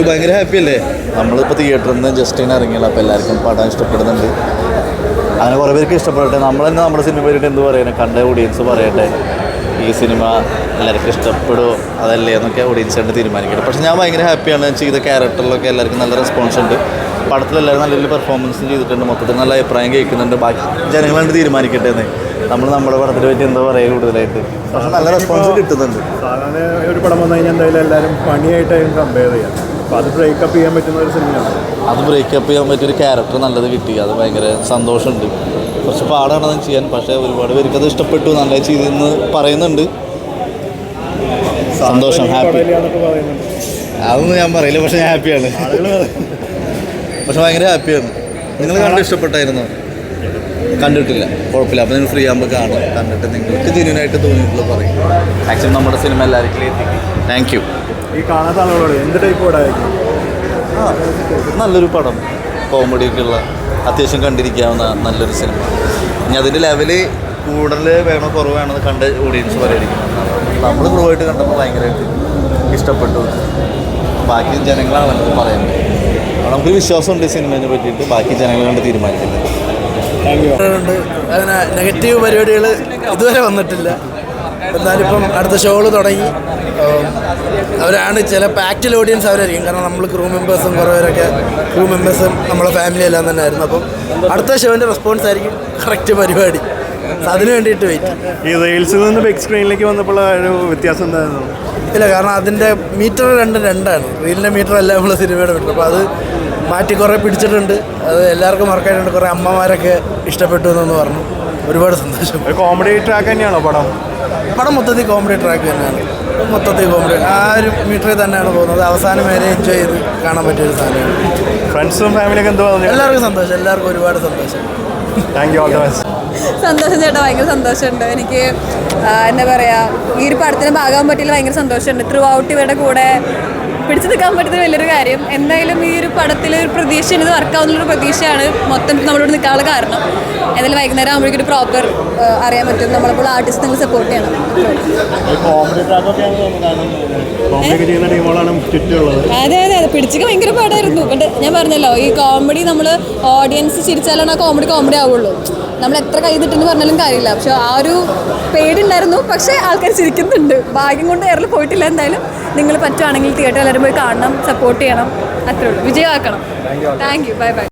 ഭയങ്കര ഹാപ്പി അല്ലേ? നമ്മളിപ്പോൾ തിയേറ്ററിൽ നിന്ന് ജസ്റ്റിന് ഇറങ്ങിയല്ലോ, അപ്പോൾ എല്ലാവർക്കും പടം ഇഷ്ടപ്പെടുന്നുണ്ട്. അങ്ങനെ കുറേ പേർക്ക് ഇഷ്ടപ്പെടട്ടെ. നമ്മൾ തന്നെ നമ്മുടെ സിനിമ പറ്റിയിട്ട് എന്ത് പറയണേ, കണ്ട ഓഡിയൻസ് പറയട്ടെ ഈ സിനിമ എല്ലാവർക്കും ഇഷ്ടപ്പെടുമോ അതല്ലേ എന്നൊക്കെ ഓഡിയൻസ് കണ്ട് തീരുമാനിക്കട്ടെ. പക്ഷേ ഞാൻ ഭയങ്കര ഹാപ്പിയാണ്. ചെയ്ത ക്യാരക്ടറിലൊക്കെ എല്ലാവർക്കും നല്ല റെസ്പോൺസ് ഉണ്ട്. പടത്തിലെല്ലാവരും നല്ല രീതിയിൽ പെർഫോമൻസും ചെയ്തിട്ടുണ്ട്. മൊത്തത്തിൽ നല്ല അഭിപ്രായം കേൾക്കുന്നുണ്ട്. ബാക്കി ജനങ്ങളാണ്ട് തീരുമാനിക്കട്ടെ എന്ന്. നമ്മൾ നമ്മുടെ പടത്തിനെ പറ്റി എന്താ പറയുക കൂടുതലായിട്ട്. പക്ഷേ നല്ല റെസ്പോൺസ് കിട്ടുന്നുണ്ട്. സാധാരണ ഒരു പടം വന്നു കഴിഞ്ഞാൽ എന്തായാലും എല്ലാവരും പണിയായിട്ടായിരുന്നു കമ്പയർ ചെയ്യാം. അപ്പോൾ അത് ബ്രേക്കപ്പ് ചെയ്യാൻ പറ്റുന്ന ഒരു സിനിമയാണ്. അത് ബ്രേക്കപ്പ് ചെയ്യാൻ പറ്റിയൊരു ക്യാരക്ടർ നല്ലത് കിട്ടി. അത് ഭയങ്കര സന്തോഷമുണ്ട്. കുറച്ച് പാടാണ് അത് ചെയ്യാൻ, പക്ഷേ ഒരുപാട് പേർക്ക് അത് ഇഷ്ടപ്പെട്ടു, നല്ല ചെയ്തെന്ന് പറയുന്നുണ്ട്. സന്തോഷം, ഹാപ്പി. അതൊന്നും ഞാൻ പറയില്ല, പക്ഷേ ഞാൻ ഹാപ്പിയാണ്. പക്ഷെ ഭയങ്കര ഹാപ്പിയാണ്. നിങ്ങൾ കണ്ട് ഇഷ്ടപ്പെട്ടായിരുന്നോ? കണ്ടിട്ടില്ല, കുഴപ്പമില്ല. അപ്പോൾ നിങ്ങൾ ഫ്രീ ആകുമ്പോൾ കാണും. കണ്ടിട്ട് നിങ്ങൾക്ക് ജെന്യൂനായിട്ട് തോന്നിയിട്ടുള്ള പറയും. മാക്സിമം നമ്മുടെ സിനിമ എല്ലാവർക്കും എത്തിക്കും. Thank you. ഈ കാണാത്ത ആളുകളോട് എന്ത് ടൈപ്പ് പടമായിരിക്കും? നല്ലൊരു പടം, കോമഡിയൊക്കെയുള്ള, അത്യാവശ്യം കണ്ടിരിക്കാവുന്ന നല്ലൊരു സിനിമ. ഇനി അതിൻ്റെ ലെവല് കൂടുതൽ വേണോ കുറവ് വേണമെന്ന് കണ്ട ഓഡിയൻസ് പറയായിരിക്കും. നമ്മൾ ക്രൂവായിട്ട് കണ്ടപ്പോൾ ഭയങ്കരമായിട്ട് ഇഷ്ടപ്പെട്ടു. ബാക്കി ജനങ്ങളാണ് പറയുന്നത്. നമുക്ക് വിശ്വാസമുണ്ട് സിനിമയെ പറ്റിയിട്ട്. ബാക്കി ജനങ്ങൾ കണ്ട് തീരുമാനിക്കുന്നത്. അങ്ങനെ നെഗറ്റീവ് പരിപാടികൾ ഇതുവരെ വന്നിട്ടില്ല. എന്നാലിപ്പം അടുത്ത ഷോകൾ തുടങ്ങി. അവരാണ് ചില പാക്റ്റിൽ ഓഡിയൻസ് അവരായിരിക്കും. കാരണം നമ്മൾ ക്രൂ മെമ്പേഴ്സും കുറേ പേരൊക്കെ ക്രൂ മെമ്പേഴ്സും നമ്മളെ ഫാമിലി എല്ലാം തന്നെ ആയിരുന്നു. അപ്പം അടുത്ത ഷോവിൻ്റെ റെസ്പോൺസ് ആയിരിക്കും കറക്റ്റ് പരിപാടി. അതിന് വേണ്ടിയിട്ട് വെയിറ്റ്. ഈ റീൽസിൽ നിന്ന് ബിഗ് സ്ക്രീനിലേക്ക് വന്നപ്പോൾ ഒരു വ്യത്യാസം എന്തായിരുന്നു? ഇല്ല, കാരണം അതിൻ്റെ മീറ്റർ രണ്ടാണ്. റീലിൻ്റെ മീറ്റർ അല്ല നമ്മൾ സിനിമയുടെ മീറ്റർ. അപ്പോൾ അത് മാറ്റി കുറേ പിടിച്ചിട്ടുണ്ട്. അത് എല്ലാവർക്കും വർക്കായിട്ടുണ്ട്. കുറേ അമ്മമാരൊക്കെ ഇഷ്ടപ്പെട്ടു എന്നൊന്ന് പറഞ്ഞു. ഒരുപാട് സന്തോഷം. കോമഡി ട്രാക്ക് തന്നെയാണോ പടം? പടം മൊത്തത്തിൽ കോമഡി ട്രാക്ക് തന്നെയാണ്. മൊത്തത്തിൽ കോമഡി ആ ഒരു മീറ്ററിൽ തന്നെയാണ് പോകുന്നത്. അവസാനം വരെ എൻജോയ് ചെയ്ത് കാണാൻ പറ്റിയൊരു സാധനമാണ്. ഫ്രണ്ട്സും ഫാമിലിയൊക്കെ എന്തോ എല്ലാവർക്കും സന്തോഷം. എല്ലാവർക്കും ഒരുപാട് സന്തോഷം. Thank you. All the best. സന്തോഷം ചേട്ടാ, ഭയങ്കര സന്തോഷമുണ്ട്. എനിക്ക് എന്താ പറയുക, ഈ ഒരു പടത്തിന് ഭാഗമാകാൻ പറ്റിയില്ല, ഭയങ്കര സന്തോഷമുണ്ട്. ത്രൂ ഔട്ട് ഇവരുടെ കൂടെ പിടിച്ചു നിൽക്കാൻ പറ്റുന്ന വലിയൊരു കാര്യം. എന്തായാലും ഈ ഒരു പടത്തിൽ ഒരു പ്രതീക്ഷയാണ്, ഇത് വർക്കാവുന്നുള്ളൊരു പ്രതീക്ഷയാണ് മൊത്തം നമ്മളോട് നിൽക്കാനുള്ള കാരണം. എന്തായാലും വൈകുന്നേരം ആകുമ്പോഴേക്കും ഒരു പ്രോപ്പർ അറിയാൻ പറ്റും. നമ്മളിപ്പോൾ ആർട്ടിസ്റ്റ് നിങ്ങൾ സപ്പോർട്ട് ചെയ്യണം. അതെ അതെ അതെ, പിടിച്ചൊക്കെ ഭയങ്കര പാടായിരുന്നു. ബട്ട് ഞാൻ പറഞ്ഞല്ലോ, ഈ കോമഡി നമ്മൾ ഓഡിയൻസ് ചിരിച്ചാലാണ് ആ കോമഡി ആവുള്ളൂ. നമ്മൾ എത്ര കൈതിട്ടെന്ന് പറഞ്ഞാലും കാര്യമില്ല. പക്ഷെ ആ ഒരു പേടിയുണ്ടായിരുന്നു. പക്ഷേ ആൾക്കാർ ചിരിക്കുന്നുണ്ട്. ഭാഗ്യം കൊണ്ട് എയറിൽ പോയിട്ടില്ല. എന്തായാലും നിങ്ങൾ പറ്റുവാണെങ്കിൽ തിയേറ്ററിൽ എല്ലാവരും പോയി കാണണം, സപ്പോർട്ട് ചെയ്യണം. അത്രേ ഉള്ളൂ. വിജയമാക്കണം. Thank you. Bye by.